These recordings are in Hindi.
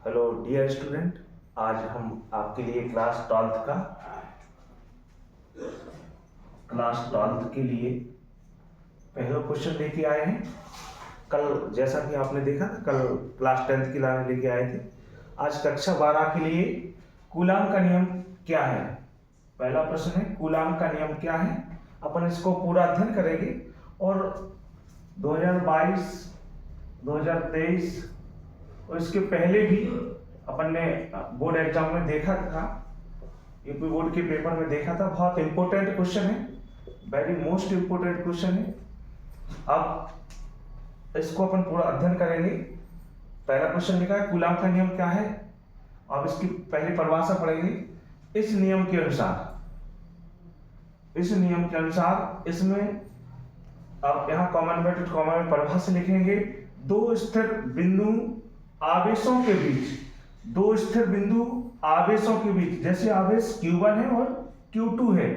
हेलो डियर स्टूडेंट, आज हम आपके लिए क्लास 12 के लिए पहला क्वेश्चन लेके आए हैं। कल जैसा कि आपने देखा कल क्लास 10 की लाने लेके आए थे। आज कक्षा 12 के लिए कूलाम का नियम क्या है। पहला प्रश्न है कूलाम का नियम क्या है। अपन इसको पूरा अध्ययन करेंगे और 2022, 2023 और इसके पहले भी अपन ने बोर्ड एग्जाम में देखा था, यूपी बोर्ड के पेपर में देखा था। बहुत इंपॉर्टेंट क्वेश्चन है, वेरी मोस्ट इंपॉर्टेंट क्वेश्चन है। अब इसको अपन पूरा अध्ययन करेंगे। पहला क्वेश्चन लिखा है कूलाम का नियम क्या है। अब इसकी पहली परिभाषा पढ़ेंगे। इस नियम के अनुसार इसमें अब यहाँ कॉमा में परिभाषा लिखेंगे। दो स्थिर बिंदु आवेशों के बीच जैसे आवेश Q1 है और Q2 है,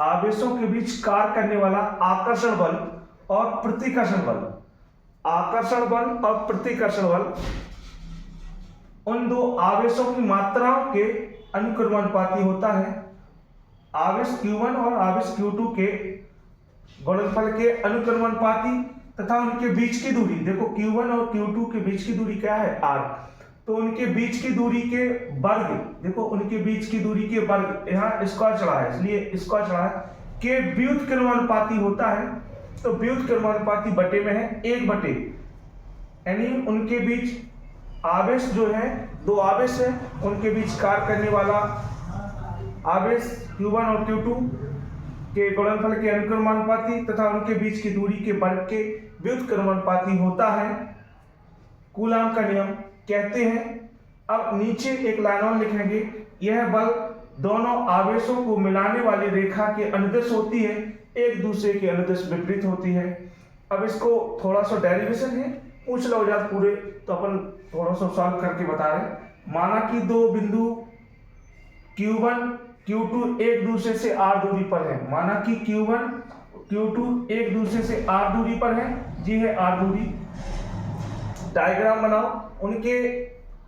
आवेशों के बीच कार्य करने वाला आकर्षण बल और प्रतिकर्षण बल उन दो आवेशों की मात्राओं के अनुक्रमानुपाती होता है। आवेश Q1 और आवेश Q2 के गुणनफल के अनुक्रमानुपाती तथा उनके बीच की दूरी, देखो Q1 और Q2 के बीच की दूरी क्या है, r, तो उनके बीच की दूरी के वर्ग, देखो उनके बीच की दूरी के वर्ग, यहाँ स्क्वायर चढ़ा है इसलिए स्क्वायर चढ़ा है, के व्युत्क्रमानुपाती होता है। तो व्युत्क्रमानुपाती बटे में है 1/, यानी उनके बीच आवेश जो है, दो आवेश है, उनके बीच कार्य करने वाला आवेश Q1 और Q2 के गुणनफल के अनुक्रमानुपाती तथा उनके बीच की दूरी के वर्ग के व्युत्क्रमानुपाती होता है। कूलाम का नियम कहते हैं। अब नीचे एक लाइन और लिखेंगे। यह बल दोनों आवेशों को मिलाने वाली रेखा के अनुदिश होती है, एक दूसरे के अनुदिश विपरीत होती है। अब इसको थोड़ा सा डेरिवेशन है, पूछ लो जात पूरे, तो अपन थोड़ा सा सॉल्व करके बता रहे। माना कि दो बिंदु Q1 Q2 एक दूसरे से r दूरी पर है। माना कि Q1 Q2 एक दूसरे से r दूरी पर है, जी है r दूरी। डायग्राम बनाओ। उनके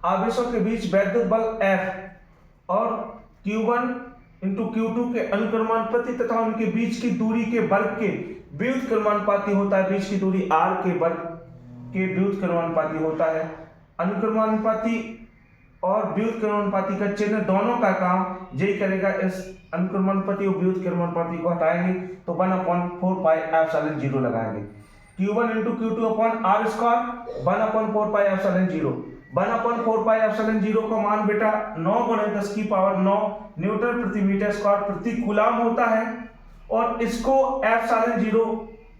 आवेशों के बीच वैद्युत बल F और Q1 इंटू Q2 के अनुक्रमानुपाती तथा उनके बीच की दूरी के वर्ग के व्युत्क्रमानुपाती होता है। बीच की दूरी r के वर्ग के व्युत्क्रमानुपाती होता है। अनुक्रमानुपाती और व्युत्क्रमानुपाती का चिन्ह दोनों का काम यही करेगा। इस अनुक्रमानुपाती और व्युत्क्रमानुपाती को हटाएंगे तो 1/4 पाई एप्सिलॉन 0 लगाएंगे। Q1 into Q2 upon r square 1/4 pi epsilon 0। 1/4 pi epsilon 0 का मान बेटा 9 × 10⁹ न्यूटन प्रति मीटर स्क्वायर प्रति कूलाम होता है। और इसको एप्सिलॉन 0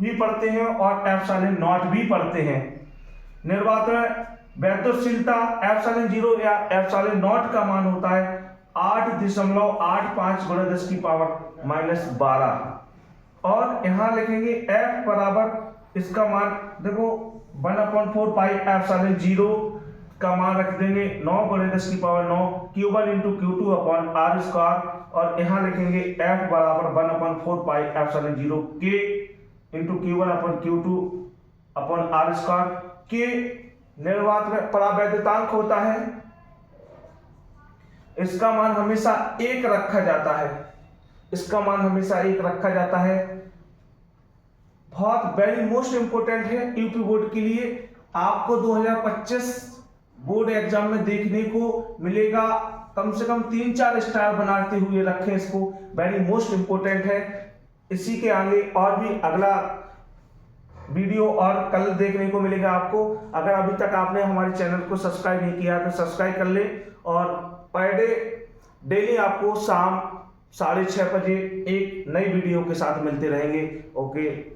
भी पढ़ते हैं और एप्सिलॉन नॉट भी पढ़ते हैं। निर्वात में वैद्युतशीलता एप्सिलॉन 0 या एप्सिलॉन नॉट का मान होता है 8.85 × 10⁻⁻12। और यहाँ लिखेंगे F बराबर, इसका मान देखो 1/4 पाई एप्सिलॉन 0 का मान रख देंगे 9 × 10⁹ Q1 into Q2 upon r square. और यहाँ लिखेंगे F बराबर 1/4 pi epsilon 0 K into Q1 upon Q2 upon r square. K निर्वात में परावैद्युतांक होता है, इसका मान हमेशा 1 रखा जाता है। बहुत वेरी मोस्ट इंपोर्टेंट है यूपी बोर्ड के लिए। आपको 2025 बोर्ड एग्जाम में देखने को मिलेगा। कम से कम 3-4 स्टार बनाते हुए रखें इसको, वेरी मोस्ट इंपोर्टेंट है। इसी के आगे और भी अगला वीडियो और कल देखने को मिलेगा आपको। अगर अभी तक आपने हमारे चैनल को सब्सक्राइब नहीं किया तो सब्सक्राइब कर ले। और पर डे डेली आपको शाम 6:30 बजे एक नई वीडियो के साथ मिलते रहेंगे। ओके।